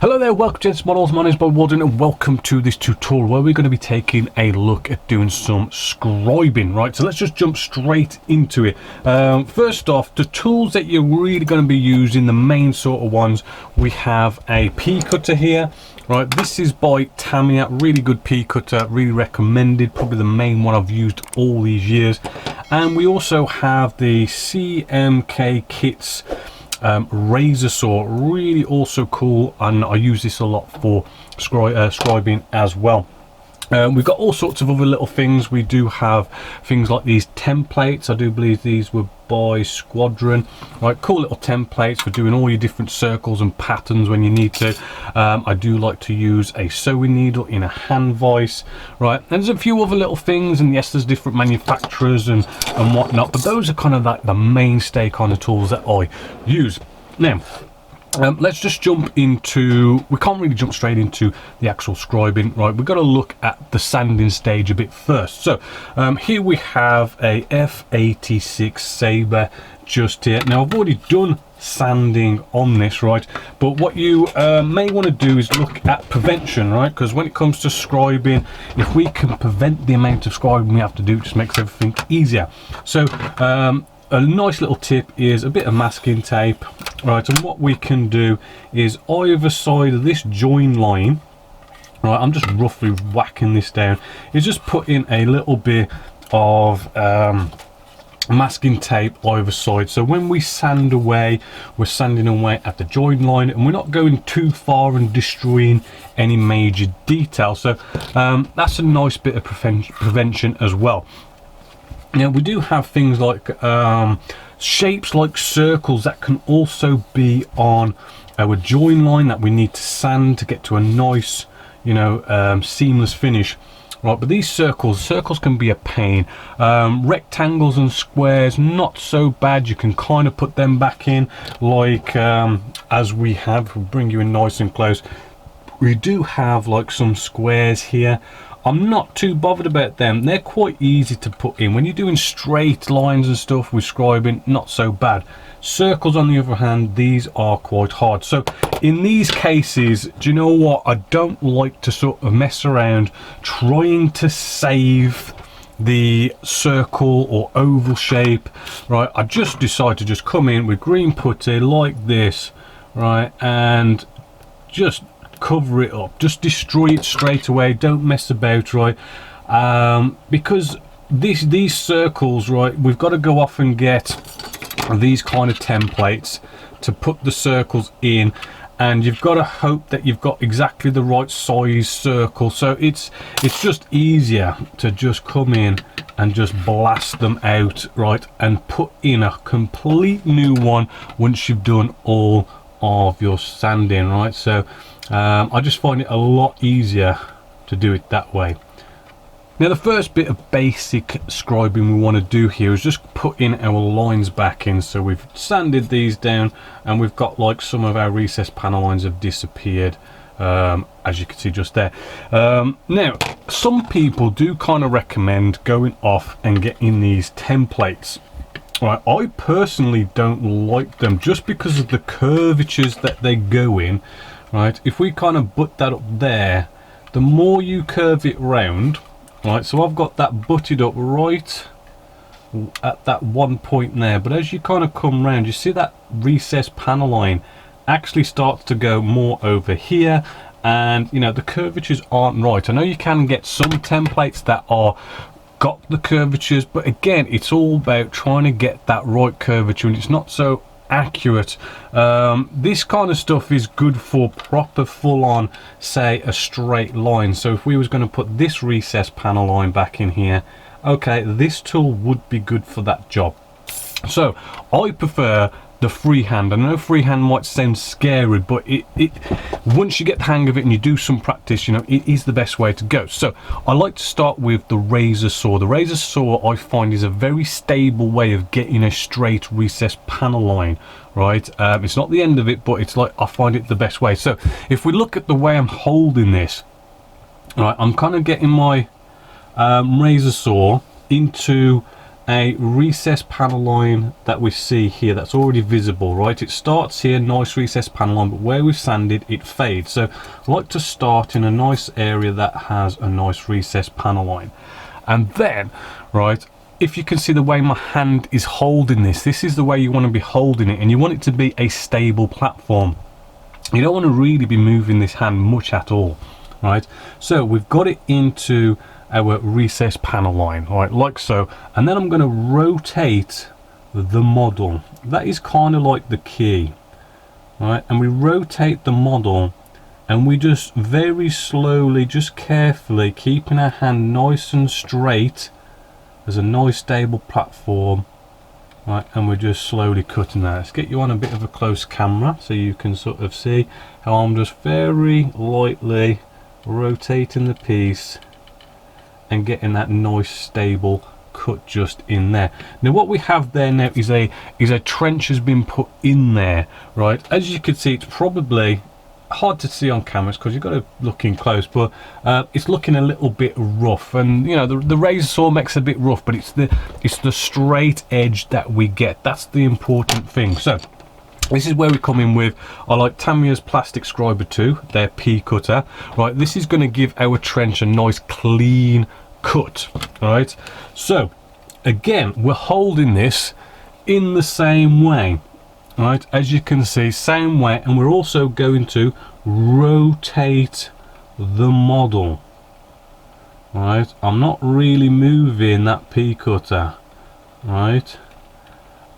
Hello there, welcome to Gents Models. My name is Bob Walden and welcome to this tutorial where we're going to be taking a look at doing some scribing, right? So let's just jump straight into it. First off, the tools that you're really going to be using, the main sort of ones, we have a pea cutter here, right? This is by Tamiya, really good pea cutter, really recommended, probably the main one I've used all these years. And we also have the CMK Kits razor saw, really also cool, and I use this a lot for scribing as well. We've got all sorts of other little things. We do have things like these templates. I do believe these were by Squadron, right? Cool little templates for doing all your different circles and patterns when you need to. I do like to use a sewing needle in a hand vise, right? And there's a few other little things, and yes, there's different manufacturers and whatnot, but those are kind of like the mainstay kind of tools that I use. Now let's just jump into, we can't really jump straight into the actual scribing, right? We've got to look at the sanding stage a bit first. So here we have a F86 Sabre just here. Now I've already done sanding on this, right? But what you may want to do is look at prevention, right? Because when it comes to scribing, if we can prevent the amount of scribing we have to do, it just makes everything easier. So a nice little tip is a bit of masking tape, right? And what we can do is either side of this join line, right? I'm just roughly whacking this down, is just put in a little bit of masking tape either side. So when we sand away, we're sanding away at the join line and we're not going too far and destroying any major detail. So that's a nice bit of prevention as well. Now we do have things like shapes like circles that can also be on our join line that we need to sand to get to a nice, you know, seamless finish, right? But these circles can be a pain. Rectangles and squares, not so bad. You can kind of put them back in like as we have. We'll bring you in nice and close. We do have like some squares here. I'm not too bothered about them. They're quite easy to put in. When you're doing straight lines and stuff with scribing, not so bad. Circles on the other hand, these are quite hard. So in these cases, do you know what? I don't like to sort of mess around trying to save the circle or oval shape, right? I just decide to just come in with green putty like this, right? And just cover it up, just destroy it straight away, don't mess about, right? Because these circles, right, we've got to go off and get these kind of templates to put the circles in, and you've got to hope that you've got exactly the right size circle. So it's just easier to just come in and just blast them out, right, and put in a complete new one once you've done all of your sanding, right? So I just find it a lot easier to do it that way. Now the first bit of basic scribing we want to do here is just put in our lines back in. So we've sanded these down and we've got like some of our recessed panel lines have disappeared, as you can see just there. Now some people do kind of recommend going off and getting these templates. Right, I personally don't like them just because of the curvatures that they go in. Right, if we kind of put that up there, the more you curve it round, right, so I've got that butted up right at that one point there, but as you kind of come round, you see that recessed panel line actually starts to go more over here, and you know the curvatures aren't right. I know you can get some templates that are got the curvatures, but again, it's all about trying to get that right curvature, and it's not so accurate. This kind of stuff is good for proper full-on, say, a straight line. So if we was going to put this recessed panel line back in here, okay, this tool would be good for that job. So I prefer the freehand. I know freehand might sound scary, but it once you get the hang of it and you do some practice, you know, it is the best way to go. So I like to start with the razor saw. The razor saw I find is a very stable way of getting a straight recessed panel line, right? It's not the end of it, but it's like I find it the best way. So if we look at the way I'm holding this, right, I'm kind of getting my razor saw into a recessed panel line that we see here that's already visible, right? It starts here, nice recessed panel line, but where we've sanded it fades. So I like to start in a nice area that has a nice recessed panel line. And then, right, if you can see the way my hand is holding this is the way you want to be holding it, and you want it to be a stable platform. You don't want to really be moving this hand much at all, right? So we've got it into our recessed panel line, right, like so, and then I'm going to rotate the model. That is kind of like the key, right? And we rotate the model, and we just very slowly, just carefully, keeping our hand nice and straight as a nice stable platform, right? And we're just slowly cutting that. Let's get you on a bit of a close camera so you can sort of see how I'm just very lightly rotating the piece and getting that nice stable cut just in there. Now what we have there now is a trench has been put in there, right? As you can see, it's probably hard to see on cameras because you've got to look in close, but it's looking a little bit rough, and you know the razor saw makes it a bit rough, but it's the straight edge that we get. That's the important thing. So this is where we come in with, I like Tamiya's Plastic Scriber 2, their P cutter, right? This is going to give our trench a nice clean cut, right? So again, we're holding this in the same way, right? As you can see, same way, and we're also going to rotate the model, right? I'm not really moving that P cutter, right?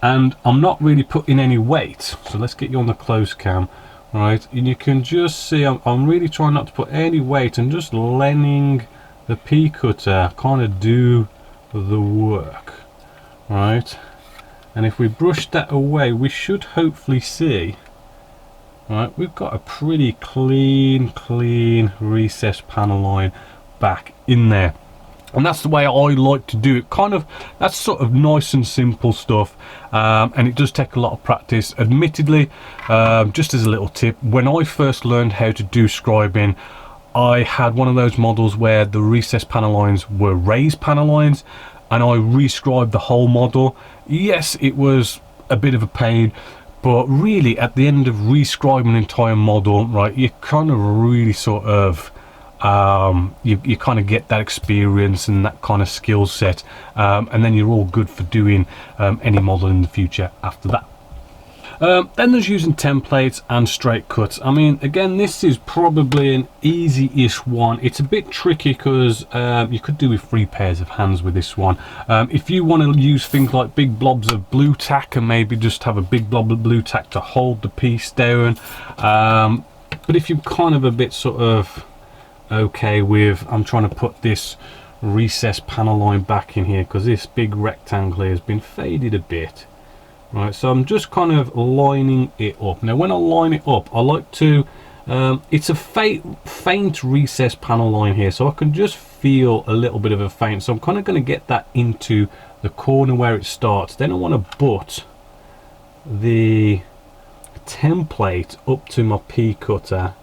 And I'm not really putting any weight. So let's get you on the close cam, right? And you can just see I'm really trying not to put any weight and just letting the P cutter kind of do the work, right? And if we brush that away, we should hopefully see, right, we've got a pretty clean recessed panel line back in there. And that's the way I like to do it. Kind of, that's sort of nice and simple stuff, and it does take a lot of practice. Admittedly, just as a little tip, when I first learned how to do scribing, I had one of those models where the recessed panel lines were raised panel lines, and I rescribed the whole model. Yes, it was a bit of a pain, but really at the end of rescribing an entire model, right, you kind of really sort of you kind of get that experience and that kind of skill set, and then you're all good for doing any model in the future after that. Then there's using templates and straight cuts. I mean, again, this is probably an easy-ish one. It's a bit tricky because you could do with 3 pairs of hands with this one. If you want to use things like big blobs of blue tack and maybe just have a big blob of blue tack to hold the piece down, but if you're kind of a bit sort of okay with, I'm trying to put this recessed panel line back in here because this big rectangle here has been faded a bit, right? So I'm just kind of lining it up. Now when I line it up, I like to it's a faint recessed panel line here, so I can just feel a little bit of a faint. So I'm kind of going to get that into the corner where it starts. Then I want to butt the template up to my P cutter,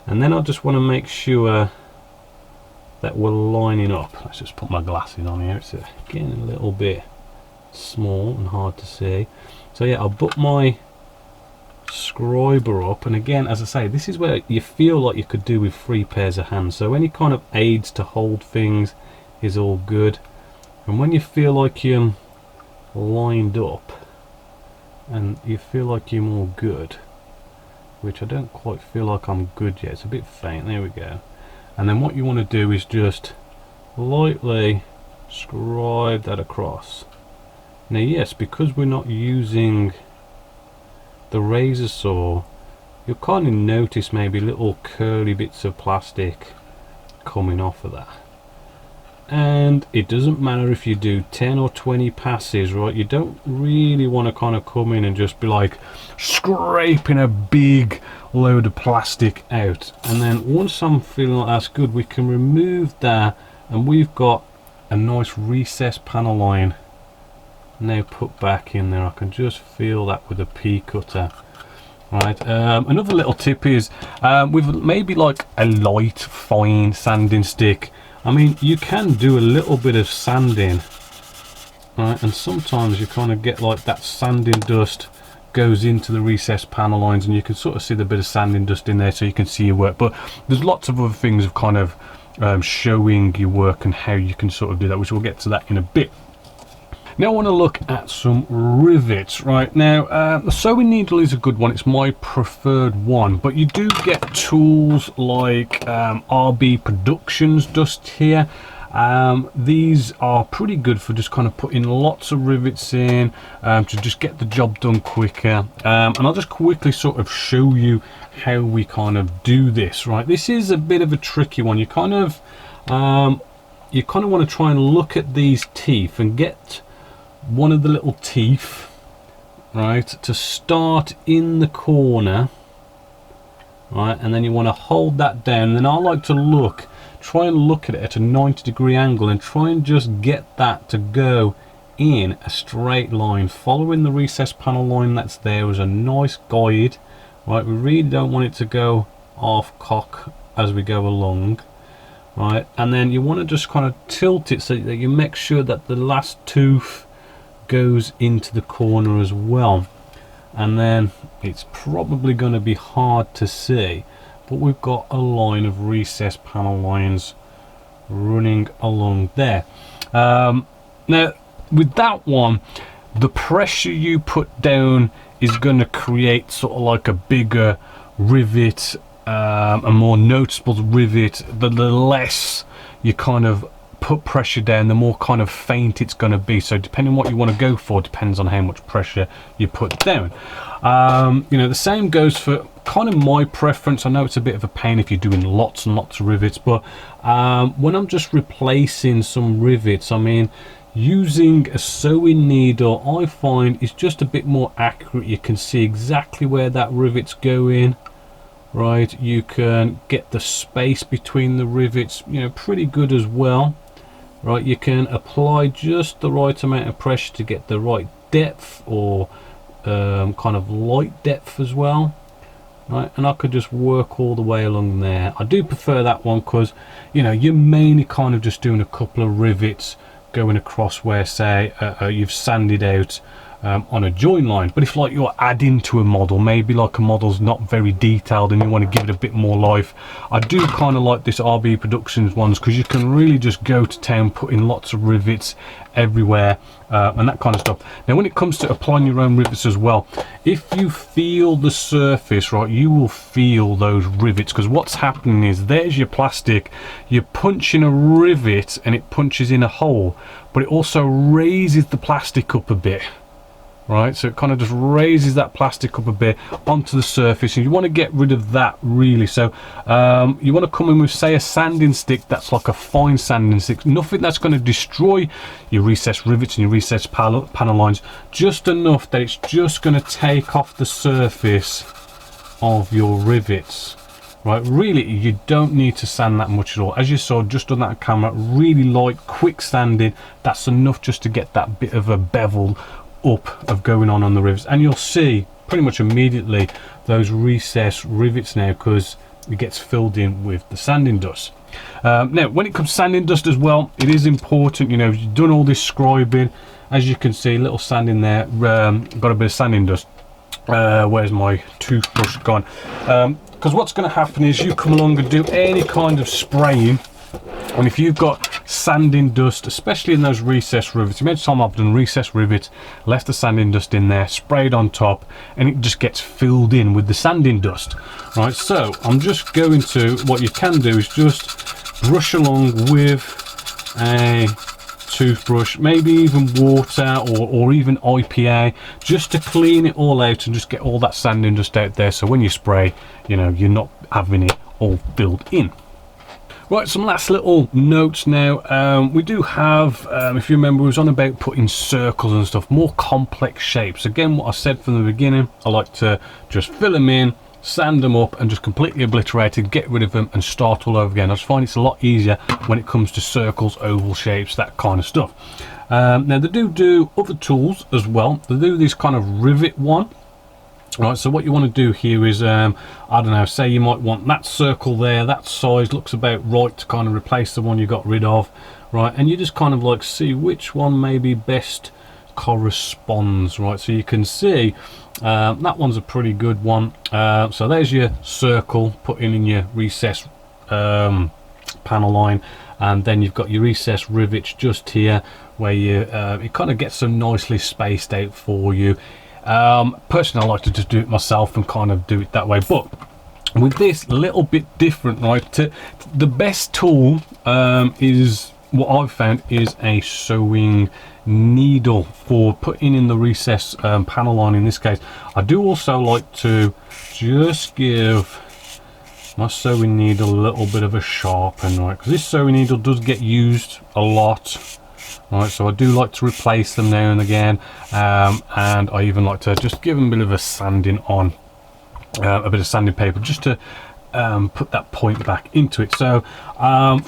and then I just want to make sure that we're lining up. Let's just put my glasses on here. It's again a little bit small and hard to see. So yeah, I'll butt my scriber up, and again, as I say, this is where you feel like you could do with 3 pairs of hands. So any kind of aids to hold things is all good. And when you feel like you're lined up and you feel like you're more good, which I don't quite feel like I'm good yet, it's a bit faint, there we go. And then what you want to do is just lightly scribe that across. Now yes, because we're not using the razor saw, you'll kind of notice maybe little curly bits of plastic coming off of that. And it doesn't matter if you do 10 or 20 passes, right? You don't really want to kind of come in and just be like scraping a big load of plastic out. And then once I'm feeling like that's good, we can remove that, and we've got a nice recessed panel line now put back in there. I can just feel that with a P cutter, right? Another little tip is with maybe like a light fine sanding stick, I mean, you can do a little bit of sanding right? And sometimes you kind of get like that sanding dust goes into the recessed panel lines, and you can sort of see the bit of sanding dust in there, so you can see your work. But there's lots of other things of kind of showing your work and how you can sort of do that, which we'll get to that in a bit. Now I want to look at some rivets. Right now, the sewing needle is a good one. It's my preferred one, but you do get tools like RB Productions dust here. These are pretty good for just kind of putting lots of rivets in to just get the job done quicker. And I'll just quickly sort of show you how we kind of do this. Right, this is a bit of a tricky one. You kind of want to try and look at these teeth and get one of the little teeth, right, to start in the corner, right, and then you want to hold that down. And then I like to try and look at it at a 90-degree angle and try and just get that to go in a straight line, following the recessed panel line that's there as a nice guide. Right, we really don't want it to go off cock as we go along, right, and then you want to just kind of tilt it so that you make sure that the last tooth goes into the corner as well. And then it's probably going to be hard to see, but we've got a line of recessed panel lines running along there. Now with that one, the pressure you put down is going to create sort of like a bigger rivet, a more noticeable rivet. The less you kind of put pressure down, the more kind of faint it's going to be. So depending on what you want to go for depends on how much pressure you put down. You know, the same goes for kind of my preference. I know it's a bit of a pain if you're doing lots and lots of rivets, but when I'm just replacing some rivets, I mean, using a sewing needle I find is just a bit more accurate. You can see exactly where that rivet's going, right? You can get the space between the rivets, you know, pretty good as well. Right, you can apply just the right amount of pressure to get the right depth, or kind of light depth as well, right? And I could just work all the way along there. I do prefer that one because, you know, you're mainly kind of just doing a couple of rivets going across where, say, you've sanded out on a join line. But if like you're adding to a model, maybe like a model's not very detailed and you want to give it a bit more life, I do kind of like this RB Productions ones, because you can really just go to town putting lots of rivets everywhere and that kind of stuff. Now when it comes to applying your own rivets as well, if you feel the surface, right, you will feel those rivets, because what's happening is there's your plastic, you're punching a rivet and it punches in a hole, but it also raises the plastic up a bit. Right, so it kind of just raises that plastic up a bit onto the surface, and you want to get rid of that really. So you want to come in with, say, a sanding stick that's like a fine sanding stick, nothing that's going to destroy your recessed rivets and your recessed panel lines, just enough that it's just going to take off the surface of your rivets. Right, really you don't need to sand that much at all. As you saw just on that camera, really light, quick sanding, that's enough just to get that bit of a bevel up of going on the rivets, and you'll see pretty much immediately those recessed rivets now, because it gets filled in with the sanding dust. Now when it comes to sanding dust as well, it is important, you know, you've done all this scribing, as you can see, little sanding there, got a bit of sanding dust. Where's my toothbrush gone? Because what's going to happen is you come along and do any kind of spraying, and if you've got sanding dust, especially in those recessed rivets, imagine time I've done recessed rivets, left the sanding dust in there, sprayed on top, and it just gets filled in with the sanding dust. Right, so I'm just going to, what you can do is just brush along with a toothbrush, maybe even water or even IPA, just to clean it all out and just get all that sanding dust out there, so when you spray, you know, you're not having it all filled in. Right, some last little notes now. We do have, if you remember, we was on about putting circles and stuff, more complex shapes. Again, what I said from the beginning, I like to just fill them in, sand them up, and just completely obliterate it, get rid of them and start all over again. I just find it's a lot easier when it comes to circles, oval shapes, that kind of stuff. Now they do other tools as well. They do this kind of rivet one. Right, so what you want to do here is, I don't know, say you might want that circle there, that size looks about right to kind of replace the one you got rid of, right? And you just kind of like see which one maybe best corresponds, right? So you can see that one's a pretty good one. So there's your circle putting in your recess panel line, and then you've got your recess rivets just here where you it kind of gets them nicely spaced out for you. Personally, I like to just do it myself and kind of do it that way, but with this a little bit different, right? The best tool is what I've found is a sewing needle for putting in the recess panel line. In this case, I do also like to just give my sewing needle a little bit of a sharpen, right? Because this sewing needle does get used a lot. Right, so I do like to replace them now and again, and I even like to just give them a bit of a sanding on, a bit of sanding paper, just to put that point back into it. So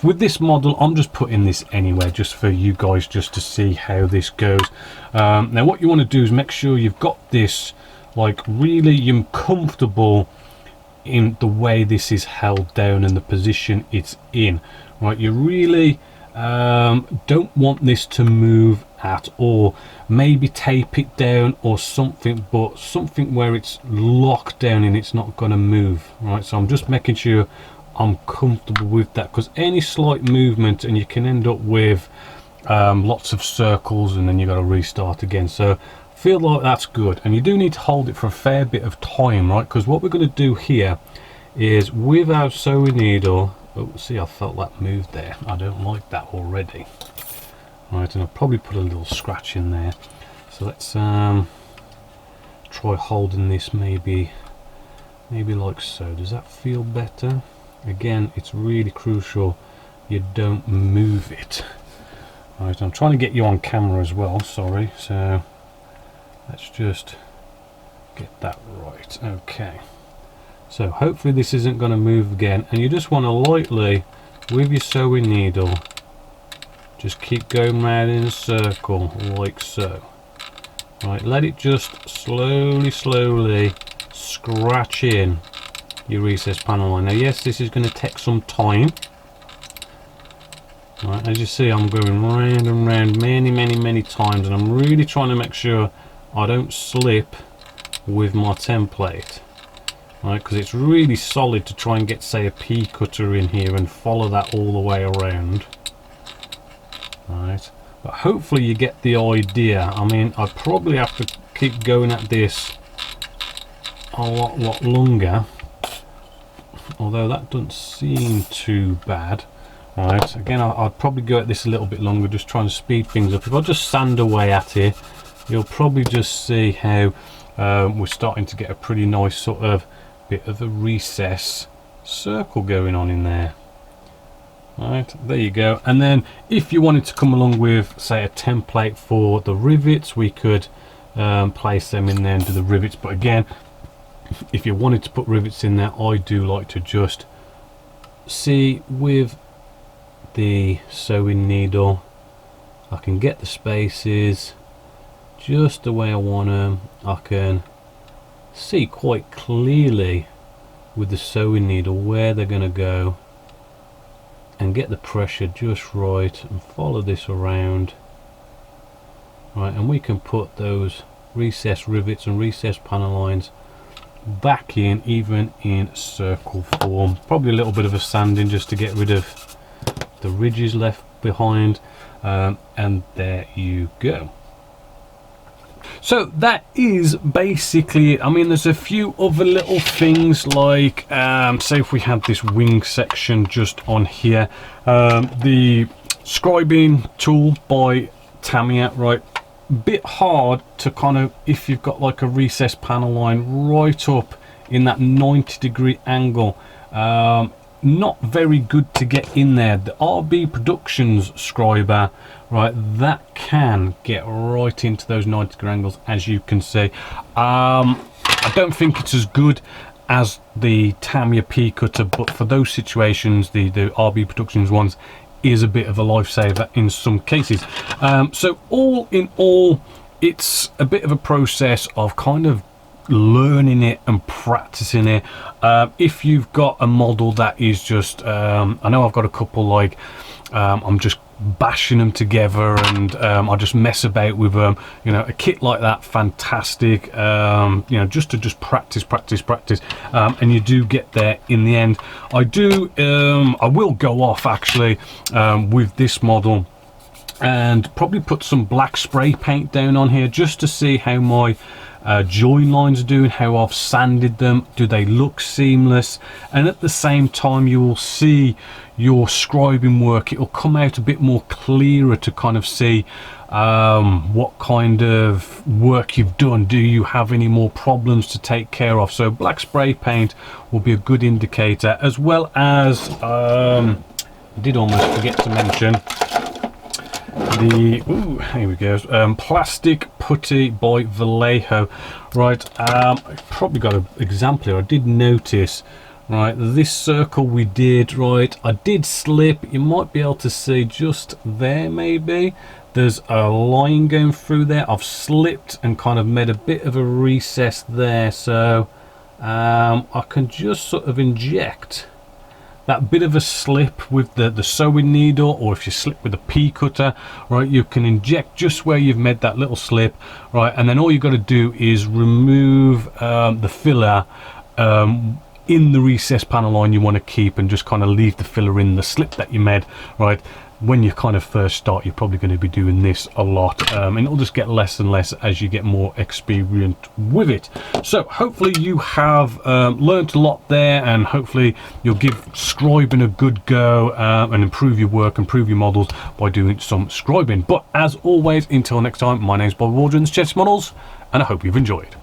with this model, I'm just putting this anywhere just for you guys, just to see how this goes. Now what you want to do is make sure you've got this like really comfortable in the way this is held down and the position it's in, right? You really don't want this to move at all. Maybe tape it down or something, but something where it's locked down and it's not going to move, right? So I'm just making sure I'm comfortable with that, because any slight movement and you can end up with lots of circles and then you got to restart again. So feel like that's good, and you do need to hold it for a fair bit of time, right? Because what we're going to do here is with our sewing needle, oh, see, I felt that move there. I don't like that already. Right, and I'll probably put a little scratch in there. So let's try holding this maybe like so. Does that feel better? Again, it's really crucial you don't move it. Right, I'm trying to get you on camera as well, sorry. So let's just get that right. Okay. So hopefully this isn't going to move again, and you just want to lightly, with your sewing needle, just keep going round in a circle like so. Right, let it just slowly scratch in your recess panel line. Now yes, this is going to take some time. Right, as you see, I'm going round and round many times, and I'm really trying to make sure I don't slip with my template. Right, because it's really solid to try and get, say, a pea cutter in here and follow that all the way around. Right, but hopefully you get the idea. I mean, I probably have to keep going at this a lot longer, although that doesn't seem too bad. Right, again, I'd probably go at this a little bit longer, just trying to speed things up. If I just sand away at it, you'll probably just see how we're starting to get a pretty nice sort of bit of a recess circle going on in there. Right, there you go. And then if you wanted to come along with, say, a template for the rivets, we could place them in there and do the rivets. But again, if you wanted to put rivets in there, I do like to just see with the sewing needle, I can get the spaces just the way I want them. I can see quite clearly with the sewing needle where they're going to go, and get the pressure just right, and follow this around. Right, and we can put those recess rivets and recess panel lines back in, even in circle form. Probably a little bit of a sanding just to get rid of the ridges left behind, and there you go. So that is basically it. I mean, there's a few other little things like, say if we had this wing section just on here, the scribing tool by Tamiya, right, bit hard to kind of, if you've got like a recess panel line right up in that 90-degree angle, not very good to get in there. The RB Productions scriber, right, that can get right into those 90-degree angles, as you can see. I don't think it's as good as the Tamiya P cutter, but for those situations, the RB Productions ones is a bit of a lifesaver in some cases. So all in all, it's a bit of a process of kind of learning it and practicing it. If you've got a model that is just I know I've got a couple like I'm just bashing them together and I just mess about with them, you know, a kit like that, fantastic. You know, just to practice, and you do get there in the end. I will go off actually with this model and probably put some black spray paint down on here just to see how my join lines are doing, how I've sanded them, do they look seamless, and at the same time you will see your scribing work, it will come out a bit more clearer to kind of see what kind of work you've done. Do you have any more problems to take care of? So black spray paint will be a good indicator, as well as I did almost forget to mention the here we go, plastic putty by Vallejo. Right, I probably got an example here. I did notice, right, this circle we did, right, I did slip. You might be able to see just there, maybe there's a line going through there. I've slipped and kind of made a bit of a recess there, so I can just sort of inject that bit of a slip with the sewing needle, or if you slip with a pea cutter, right, you can inject just where you've made that little slip, right, and then all you've got to do is remove the filler in the recess panel line you want to keep, and just kind of leave the filler in the slip that you made, right. When you kind of first start, you're probably going to be doing this a lot, and it'll just get less and less as you get more experienced with it. So hopefully you have learned a lot there, and hopefully you'll give scribing a good go and improve your work, improve your models by doing some scribing. But as always, until next time, my name's Bob Waldron, this is Chess Models, and I hope you've enjoyed.